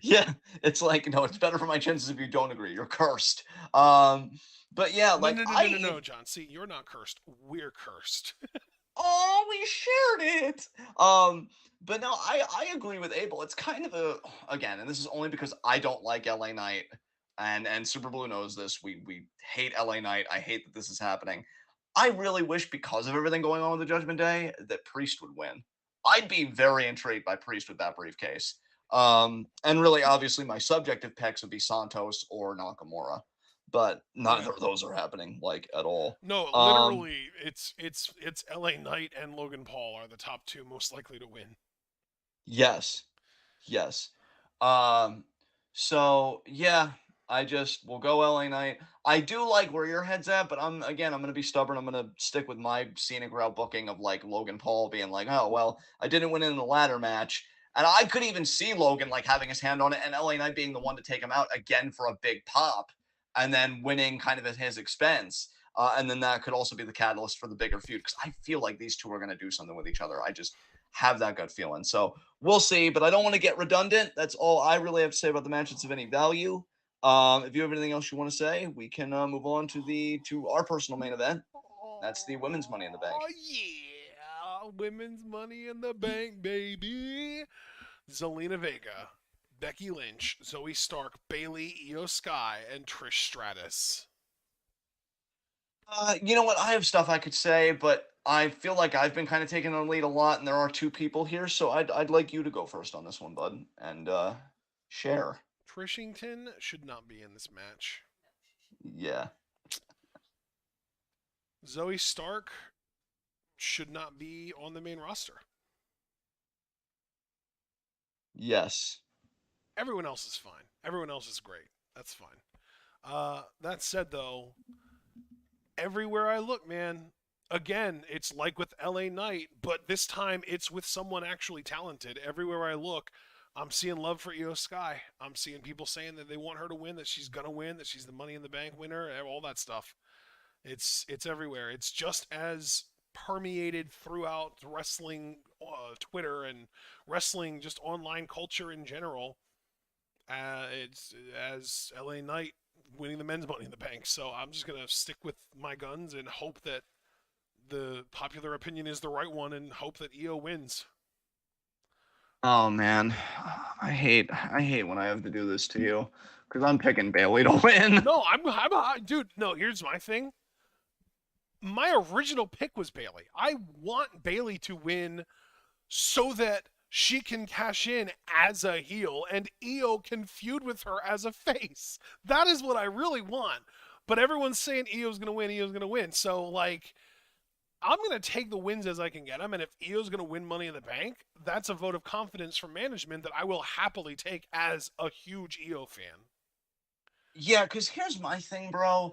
Speaker 2: yeah, it's like, no, it's better for my chances if you don't agree. You're cursed. Um, but yeah,
Speaker 1: No,
Speaker 2: like
Speaker 1: no, no, no, no, no, John. See, you're not cursed. We're cursed.
Speaker 2: oh, we shared it. But no, I agree with Abel. It's kind of a, again, and this is only because I don't like LA Knight, and Super Blue knows this. We hate LA Knight. I hate that this is happening. I really wish, because of everything going on with the Judgment Day, that Priest would win. I'd be very intrigued by Priest with that briefcase. And really, obviously, my subjective picks would be Santos or Nakamura, but
Speaker 1: Yeah.
Speaker 2: neither of those are happening like at all.
Speaker 1: No,
Speaker 2: Um,
Speaker 1: literally, it's LA Knight and Logan Paul are the top two most likely to win.
Speaker 2: yes. Yes. Um, so yeah, I just will go LA Knight. I do like where your head's at, but I'm gonna be stubborn. I'm gonna stick with my scenic route booking of like Logan Paul being like, oh well, I didn't win in the ladder match. And I could even see Logan like having his hand on it and LA Knight being the one to take him out again for a big pop and then winning kind of at his expense. And then that could also be the catalyst for the bigger feud because I feel like these two are going to do something with each other. I just have that gut feeling. So we'll see, but I don't want to get redundant. That's all I really have to say about the match that's of any value. If you have anything else you want to say, we can move on to our personal main event. That's the women's Money in the Bank.
Speaker 1: Oh yeah, women's Money in the Bank, baby. Zelina Vega, Becky Lynch, Zoe Stark, Bailey, Io Sky, and Trish Stratus.
Speaker 2: You know what? I have stuff I could say, but I feel like I've been kind of taking the lead a lot, and there are two people here, so I'd like you to go first on this one, bud, and share.
Speaker 1: Trishington should not be in this match.
Speaker 2: Yeah.
Speaker 1: Zoe Stark should not be on the main roster.
Speaker 2: Yes.
Speaker 1: Everyone else is fine. Everyone else is great. That's fine. That said, though, everywhere I look, man, again, it's like with LA Knight, but this time it's with someone actually talented. Everywhere I look, I'm seeing love for Io Sky. I'm seeing people saying that they want her to win, that she's gonna win, that she's the Money in the Bank winner, all that stuff. It's everywhere. It's just as permeated throughout wrestling Twitter and wrestling just online culture in general. It's as LA Knight winning the men's Money in the Bank. So I'm just gonna stick with my guns and hope that the popular opinion is the right one and hope that Io wins.
Speaker 2: Oh man, I hate when I have to do this to you because I'm picking Bailey to win.
Speaker 1: No, dude. No, here's my thing. My original pick was Bailey. I want Bailey to win so that she can cash in as a heel and Io can feud with her as a face. That is what I really want. But everyone's saying Io's going to win, Io's going to win. So, like, I'm going to take the wins as I can get them. And if Io's going to win Money in the Bank, that's a vote of confidence from management that I will happily take as a huge Io fan.
Speaker 2: Yeah, because here's my thing, bro.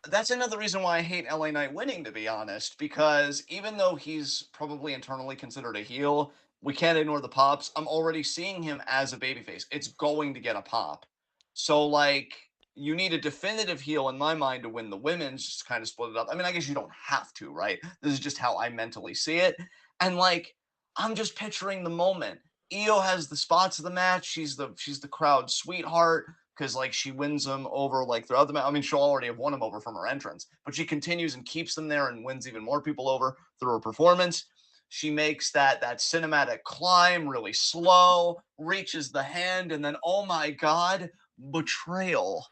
Speaker 2: That's another reason why I hate LA Knight winning, to be honest, because even though he's probably internally considered a heel, we can't ignore the pops. I'm already seeing him as a babyface. It's going to get a pop. So, like, you need a definitive heel in my mind to win the women's, just kind of split it up. I mean, I guess you don't have to, right? This is just how I mentally see it. And, like, I'm just picturing the moment. Io has the spots of the match. She's the crowd sweetheart because like she wins them over like throughout the match. I mean, she'll already have won them over from her entrance, but she continues and keeps them there and wins even more people over through her performance. She makes that cinematic climb really slow, reaches the hand, and then oh my god, betrayal.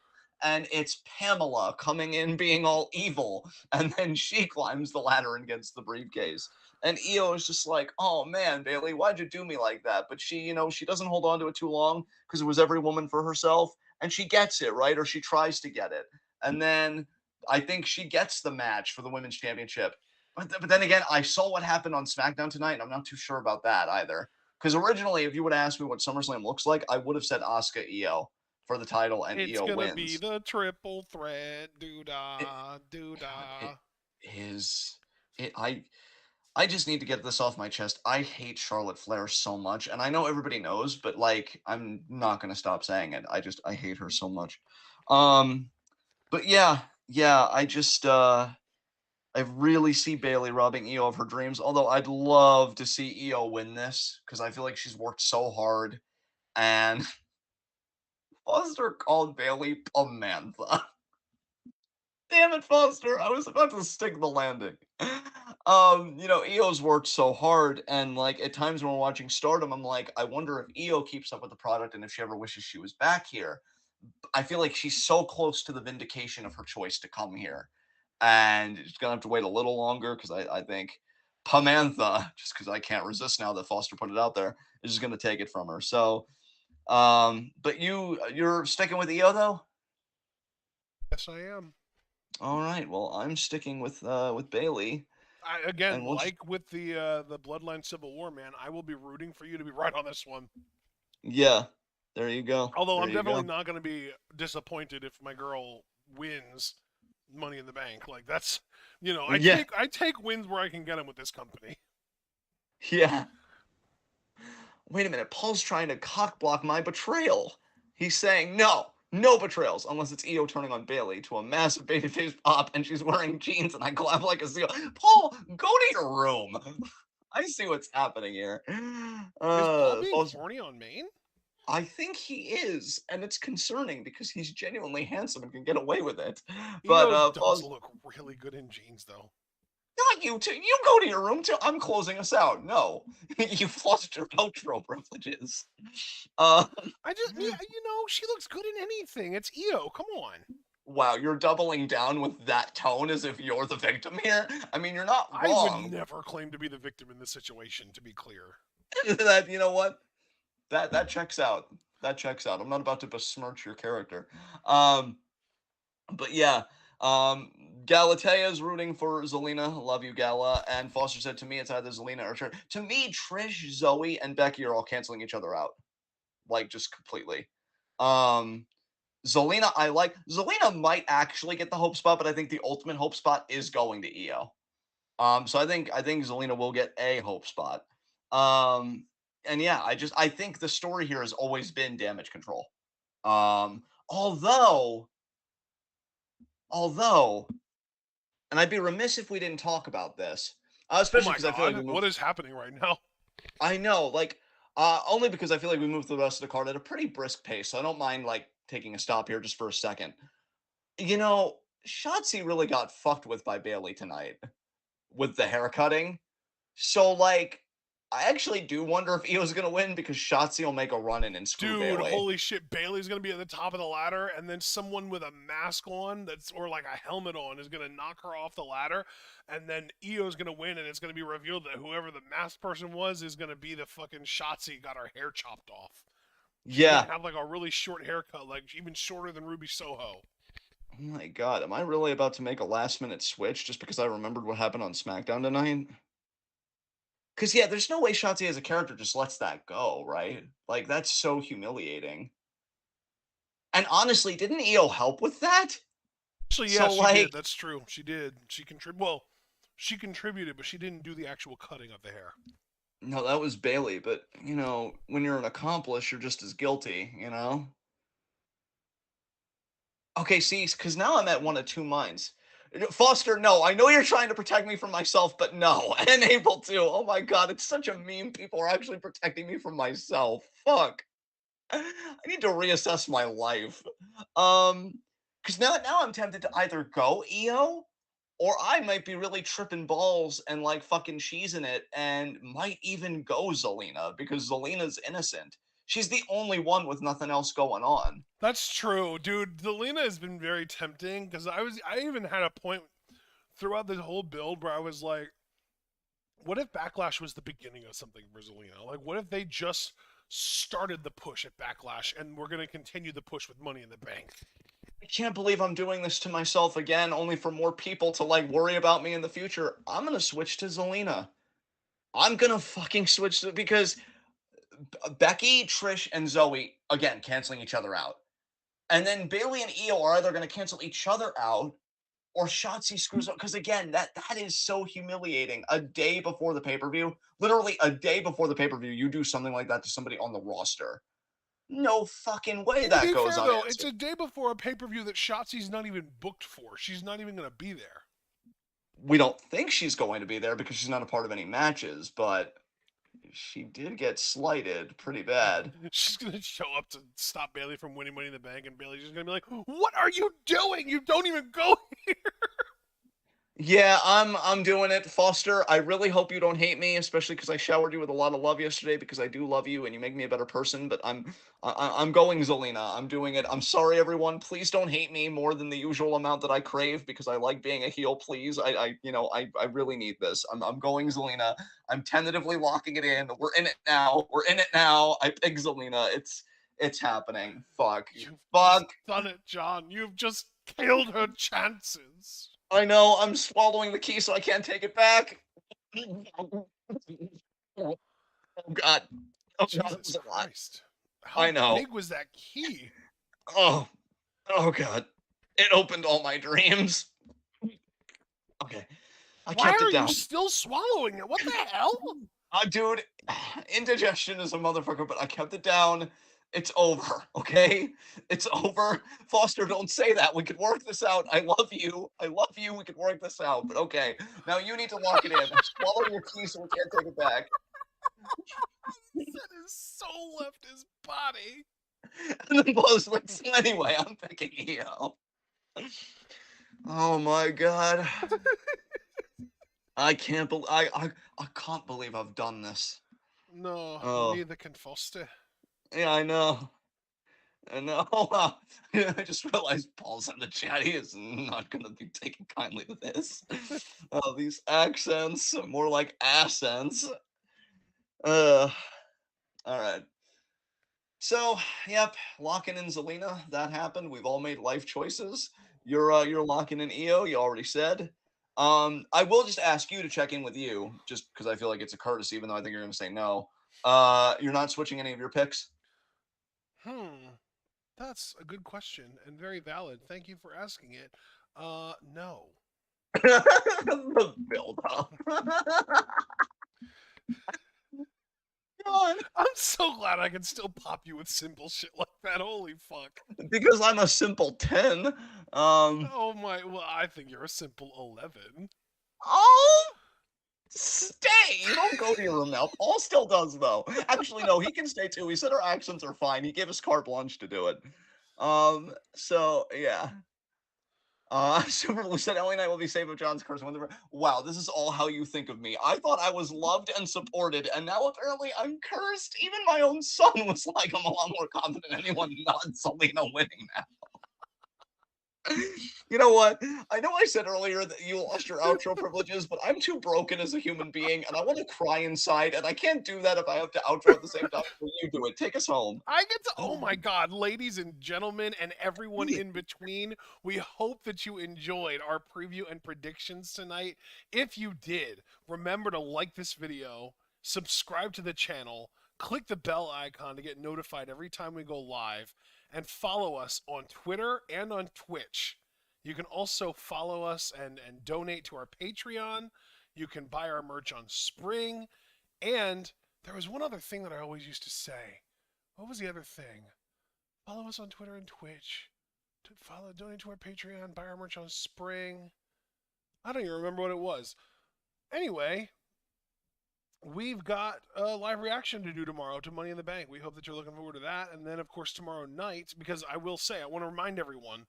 Speaker 2: And it's Pamela coming in being all evil, and then she climbs the ladder and gets the briefcase. And Io is just like, oh man, Bailey, why'd you do me like that? But she, she doesn't hold on to it too long because it was every woman for herself. And she gets it, right? Or she tries to get it. And then I think she gets the match for the women's championship. But then again, I saw what happened on SmackDown tonight, and I'm not too sure about that either. Because originally, if you would have asked me what SummerSlam looks like, I would have said Asuka Io for the title, and
Speaker 1: It's
Speaker 2: Io
Speaker 1: gonna be
Speaker 2: wins.
Speaker 1: the triple threat. Doo
Speaker 2: It,
Speaker 1: da, doo
Speaker 2: God, it
Speaker 1: da.
Speaker 2: is. I just need to get this off my chest. I hate Charlotte Flair so much, and I know everybody knows, but like I'm not gonna stop saying it. I hate her so much. Um, but yeah, I really see Bailey robbing Io of her dreams. Although I'd love to see Io win this because I feel like she's worked so hard. And Foster called Bailey Pamantha. Damn it, Foster. I was about to stick the landing. Io's worked so hard, and like at times when we're watching Stardom, I'm like, I wonder if Io keeps up with the product and if she ever wishes she was back here. I feel like she's so close to the vindication of her choice to come here. And she's gonna have to wait a little longer because I think Pamantha, just because I can't resist now that Foster put it out there, is just gonna take it from her. So but you're sticking with Io though?
Speaker 1: Yes, I am.
Speaker 2: All right. Well, I'm sticking with Bailey, and
Speaker 1: Again,
Speaker 2: we'll just
Speaker 1: like with the Bloodline Civil War, man, I will be rooting for you to be right on this one.
Speaker 2: yeah. There you go.
Speaker 1: Although
Speaker 2: There
Speaker 1: I'm
Speaker 2: you
Speaker 1: definitely
Speaker 2: go.
Speaker 1: not going to be disappointed if my girl wins Money in the Bank. Like that's, I
Speaker 2: Yeah.
Speaker 1: take wins where I can get them with this company.
Speaker 2: Yeah. Wait a minute. Paul's trying to cock block my betrayal. He's saying no, no betrayals unless it's Io turning on Bailey to a massive babyface pop, and she's wearing jeans, and I clap like a seal. Paul, go to your room. I see what's happening here.
Speaker 1: Is Paul being
Speaker 2: Paul's
Speaker 1: horny on Maine?
Speaker 2: I think he is, and it's concerning because he's genuinely handsome and can get away with it. But
Speaker 1: Io does
Speaker 2: Paul's
Speaker 1: look really good in jeans, though.
Speaker 2: not you too. You go to your room too. I'm closing us out. No, you've lost your outro privileges. Uh,
Speaker 1: She looks good in anything. It's Io. Come on.
Speaker 2: wow, you're doubling down with that tone as if you're the victim here. I mean, you're not
Speaker 1: I would
Speaker 2: wrong.
Speaker 1: never claim to be the victim in this situation, to be clear.
Speaker 2: That you know what? That checks out. That checks out. I'm not about to besmirch your character. Um, But yeah, Galatea's rooting for Zelina. Love you, Gala. And Foster said to me, it's either Zelina or Trish. To me, Trish, Zoe, and Becky are all canceling each other out, like just completely. Um, Zelina, I like. Zelina might actually get the hope spot, but I think the ultimate hope spot is going to Io. So I think Zelina will get a hope spot. Um, and yeah, I think the story here has always been damage control. Although and I'd be remiss if we didn't talk about this,
Speaker 1: Oh
Speaker 2: especially
Speaker 1: my
Speaker 2: because I feel like we
Speaker 1: god, what
Speaker 2: moved.
Speaker 1: is happening right now?
Speaker 2: I know, like, only because I feel like we moved the rest of the card at a pretty brisk pace, so I don't mind like taking a stop here just for a second. You know, Shotzi really got fucked with by Bailey tonight with the hair cutting. So like, I actually do wonder if Io's gonna win because Shotzi will make a run in and screw
Speaker 1: Dude,
Speaker 2: Bailey.
Speaker 1: holy shit, Bailey's gonna be at the top of the ladder, and then someone with a mask on or like a helmet on is gonna knock her off the ladder, and then Io's gonna win, and it's gonna be revealed that whoever the masked person was is gonna be the fucking Shotzi got her hair chopped off. She's gonna
Speaker 2: Yeah.
Speaker 1: have like a really short haircut, like even shorter than Ruby Soho.
Speaker 2: Oh my god, am I really about to make a last minute switch just because I remembered what happened on SmackDown tonight? Because yeah, there's no way Shotzi as a character just lets that go, right? Like that's so humiliating. And honestly, didn't Io help with that?
Speaker 1: Actually, yeah,
Speaker 2: So
Speaker 1: she did.
Speaker 2: like,
Speaker 1: That's true. She did. She contributed, but she didn't do the actual cutting of the hair.
Speaker 2: no, that was Bailey. But when you're an accomplice, you're just as guilty. Okay, see, because now I'm at one of two minds. Foster, no. I know you're trying to protect me from myself, but no. Unable to. Oh my god, it's such a meme. People are actually protecting me from myself. Fuck. I need to reassess my life. Because now I'm tempted to either go EO or I might be really tripping balls and like fucking cheesing it and might even go Zelina because Zelina's innocent. She's the only one with nothing else going on.
Speaker 1: That's true, dude. The Lena has been very tempting because I even had a point throughout this whole build where I was like, what if Backlash was the beginning of something for Zelina? Like, what if they just started the push at Backlash and we're gonna continue the push with Money in the Bank?
Speaker 2: I can't believe I'm doing this to myself again, only for more people to like worry about me in the future. I'm gonna switch to Zelina. I'm gonna fucking switch to because Becky, Trish, and Zoe again canceling each other out. And then Bailey and Io are either going to cancel each other out or Shotzi screws up. Because again, that is so humiliating. A day before the pay per view, literally a day before the pay per view, you do something like that to somebody on the roster. No fucking way
Speaker 1: To
Speaker 2: that
Speaker 1: be
Speaker 2: goes
Speaker 1: fair though, it's
Speaker 2: unanswered.
Speaker 1: a day before a pay per view that Shotzi's not even booked for. She's not even gonna be there.
Speaker 2: We don't think she's going to be there because she's not a part of any matches, but she did get slighted pretty bad.
Speaker 1: She's gonna show up to stop Bailey from winning Money in the Bank, and Bailey's just gonna be like, "What are you doing? You don't even go here."
Speaker 2: Yeah, I'm doing it, Foster. I really hope you don't hate me, especially because I showered you with a lot of love yesterday because I do love you and you make me a better person. But I'm going Zelina. I'm doing it. I'm sorry, everyone. Please don't hate me more than the usual amount that I crave because I like being a heel. Please, I really need this. I'm going Zelina. I'm tentatively locking it in. We're in it now. We're in it now. I pick Zelina. It's happening. Fuck.
Speaker 1: You've just
Speaker 2: Fuck.
Speaker 1: done it, John. You've just killed her chances.
Speaker 2: I know I'm swallowing the key, so I can't take it back. Oh God. Oh God, it
Speaker 1: Jesus
Speaker 2: was a lot.
Speaker 1: Christ. How
Speaker 2: I know.
Speaker 1: big was that key?
Speaker 2: Oh, oh God. It opened all my dreams. Okay. I
Speaker 1: Why
Speaker 2: kept it
Speaker 1: are you
Speaker 2: down.
Speaker 1: still swallowing it? What the hell?
Speaker 2: Dude, indigestion is a motherfucker, but I kept it down. It's over, okay? It's over. Foster, don't say that. We could work this out. I love you. I love you. We could work this out. But okay, now you need to lock it in. Swallow your key so we can't take it back.
Speaker 1: Said his soul left his body.
Speaker 2: And then Buzz like, so anyway, I'm picking EO. Oh my God. I can't believe I can't believe I've done this.
Speaker 1: No,
Speaker 2: Oh,
Speaker 1: neither can Foster.
Speaker 2: yeah, I know. I know. I just realized Paul's in the chat. He is not going to be taking kindly to this. Oh, these accents, more like accents. Uh, all right. So, yep, locking in Zelina. That happened. We've all made life choices. You're locking in EO. You already said. I will just ask you to check in with you, just because I feel like it's a courtesy, even though I think you're going to say no. You're not switching any of your picks.
Speaker 1: Hmm. That's a good question and very valid. Thank you for asking it. No.
Speaker 2: The build up. God,
Speaker 1: I'm so glad I can still pop you with simple shit like that. Holy fuck.
Speaker 2: because I'm a simple 10.
Speaker 1: Oh my, well, I think you're a simple 11.
Speaker 2: Oh, stay. You don't go to your room now. Paul still does, though. Actually, no, he can stay too. He said our accents are fine. He gave us carte blanche to do it. So yeah. Super Blue said LA Knight will be safe if John's curse. Wow, this is all how you think of me. I thought I was loved and supported, and now apparently I'm cursed. Even my own son was like, I'm a lot more confident in anyone not Selena winning now. You know what? I know I said earlier that you lost your outro privileges, but I'm too broken as a human being, and I want to cry inside, and I can't do that if I have to outro at the same time. So you do it. Take us home.
Speaker 1: I get to, oh my god, ladies and gentlemen, and everyone
Speaker 2: Yeah.
Speaker 1: in between, we hope that you enjoyed our preview and predictions tonight. If you did, remember to like this video, subscribe to the channel, click the bell icon to get notified every time we go live, and follow us on Twitter and on Twitch. You can also follow us and donate to our Patreon. You can buy our merch on Spring. And there was one other thing that I always used to say. What was the other thing? Follow us on Twitter and Twitch. Donate to our Patreon, buy our merch on Spring. I don't even remember what it was. Anyway, we've got a live reaction to do tomorrow to Money in the Bank. We hope that you're looking forward to that. And then, of course, tomorrow night, because I will say, I want to remind everyone,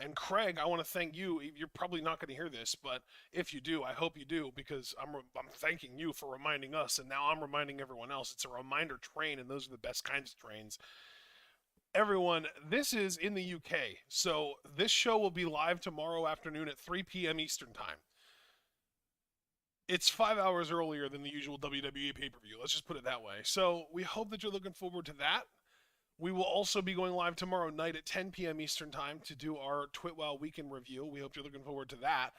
Speaker 1: and Craig, I want to thank you. You're probably not going to hear this, but if you do, I hope you do, because I'm thanking you for reminding us, and now I'm reminding everyone else. It's a reminder train, and those are the best kinds of trains. Everyone, this is in the UK, so this show will be live tomorrow afternoon at 3 p.m. Eastern Time. It's 5 hours earlier than the usual WWE pay per view. Let's just put it that way. So we hope that you're looking forward to that. We will also be going live tomorrow night at 10 p.m. Eastern Time to do our Twitwell weekend review. We hope you're looking forward to that.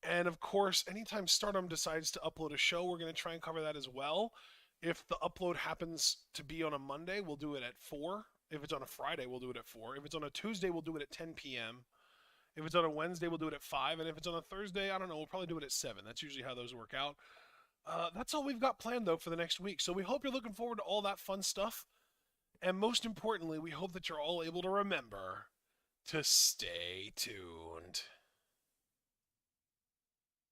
Speaker 1: And of course, anytime Stardom decides to upload a show, we're going to try and cover that as well. If the upload happens to be on a Monday, we'll do it at 4. If it's on a Friday, we'll do it at 4. If it's on a Tuesday, we'll do it at 10 p.m. If it's on a Wednesday, we'll do it at 5. And if it's on a Thursday, I don't know, we'll probably do it at 7. That's usually how those work out. That's all we've got planned, though, for the next week. So we hope you're looking forward to all that fun stuff. And most importantly, we hope that you're all able to remember to stay tuned.